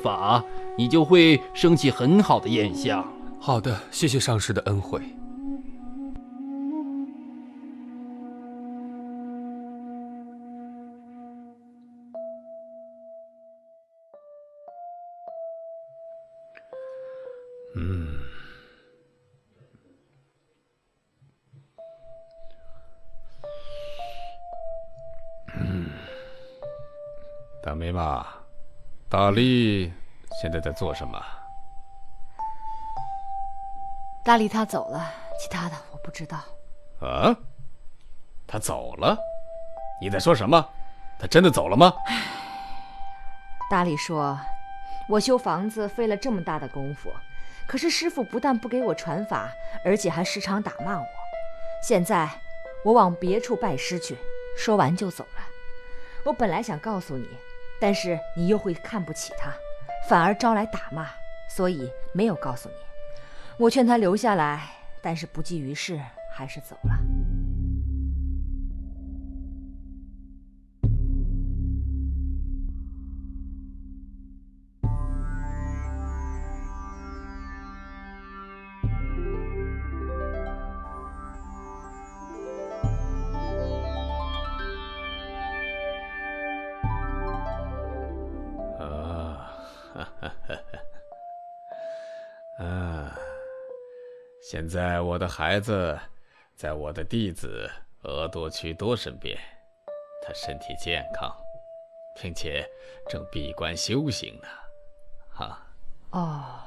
法，你就会升起很好的焰相。好的，谢谢上师的恩惠。大梅妈，大力现在在做什么？大力他走了，其他的我不知道。啊？他走了？你在说什么？他真的走了吗？大力说，我修房子费了这么大的功夫，可是师傅不但不给我传法，而且还时常打骂我。现在我往别处拜师去。说完就走了。我本来想告诉你，但是你又会看不起他，反而招来打骂，所以没有告诉你。我劝他留下来，但是不济于事，还是走了。现在我的孩子在我的弟子额多曲多身边，他身体健康，并且正闭关修行呢。哈。哦。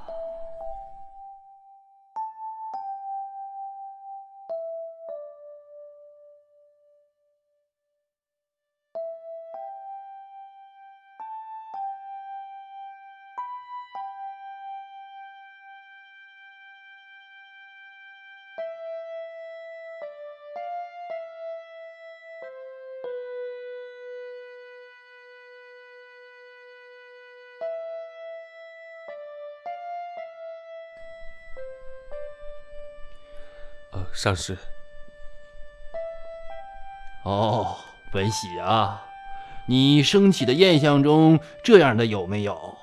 上师。哦，文喜啊，你升起的焰相中这样的有没有？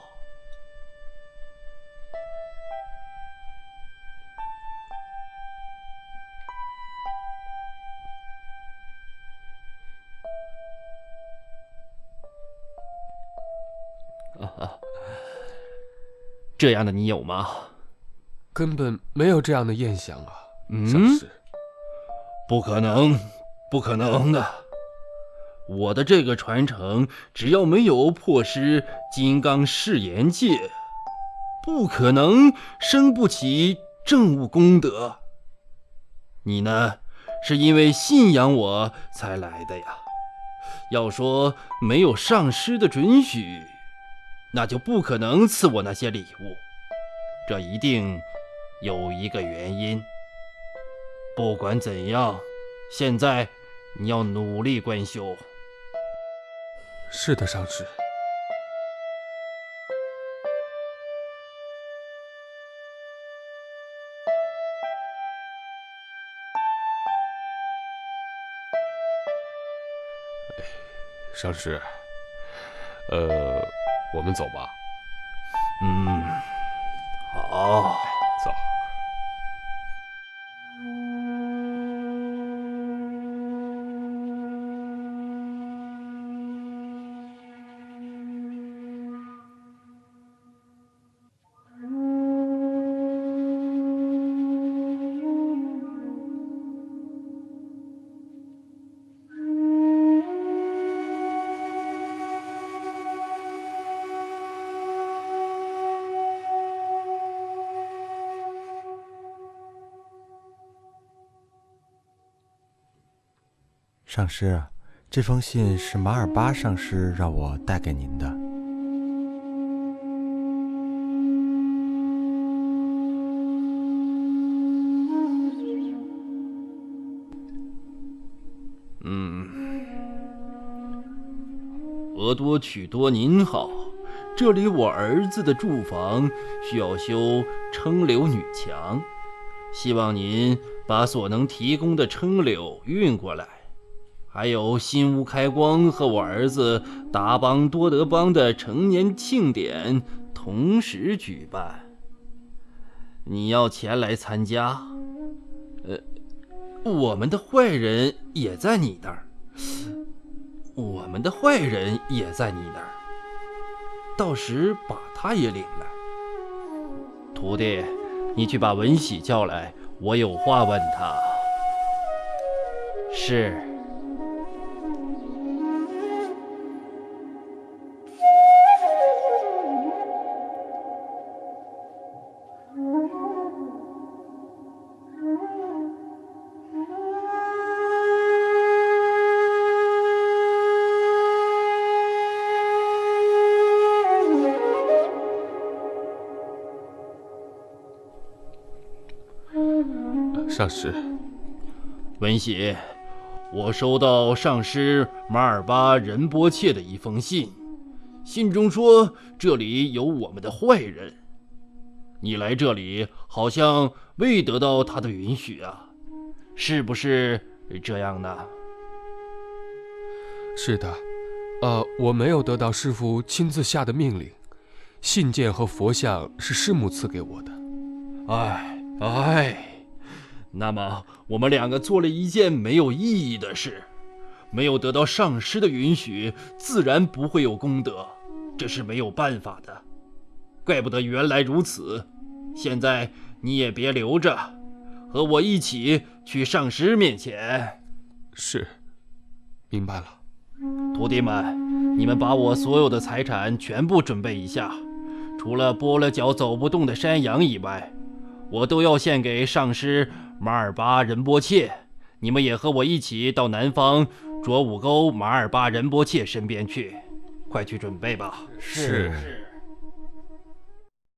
这样的你有吗？根本没有这样的焰相啊。上师，不可能，不可能的！我的这个传承，只要没有破失金刚誓言戒，不可能生不起正悟功德。你呢，是因为信仰我才来的呀。要说没有上师的准许，那就不可能赐我那些礼物，这一定有一个原因。不管怎样，现在你要努力观修。是的，上师。上师，我们走吧。好，走。上师，这封信是马尔巴上师让我带给您的。额多曲多您好，这里我儿子的住房需要修撑柳女墙，希望您把所能提供的撑柳运过来。还有新屋开光和我儿子达邦多德邦的成年庆典，同时举办。你要前来参加？我们的坏人也在你那儿，我们的坏人也在你那儿，到时把他也领来。徒弟，你去把文喜叫来，我有话问他。是。上师，文喜，我收到上师马尔巴仁波切的一封信，信中说这里有我们的坏人。你来这里好像未得到他的允许啊，是不是这样呢？是的，我没有得到师父亲自下的命令，信件和佛像是师母赐给我的。那么我们两个做了一件没有意义的事，没有得到上师的允许，自然不会有功德，这是没有办法的。怪不得原来如此。现在你也别留着，和我一起去上师面前。是，明白了。徒弟们，你们把我所有的财产全部准备一下，除了跛了脚走不动的山羊以外，我都要献给上师马尔巴仁波切。你们也和我一起到南方卓武沟马尔巴仁波切身边去，快去准备吧。是。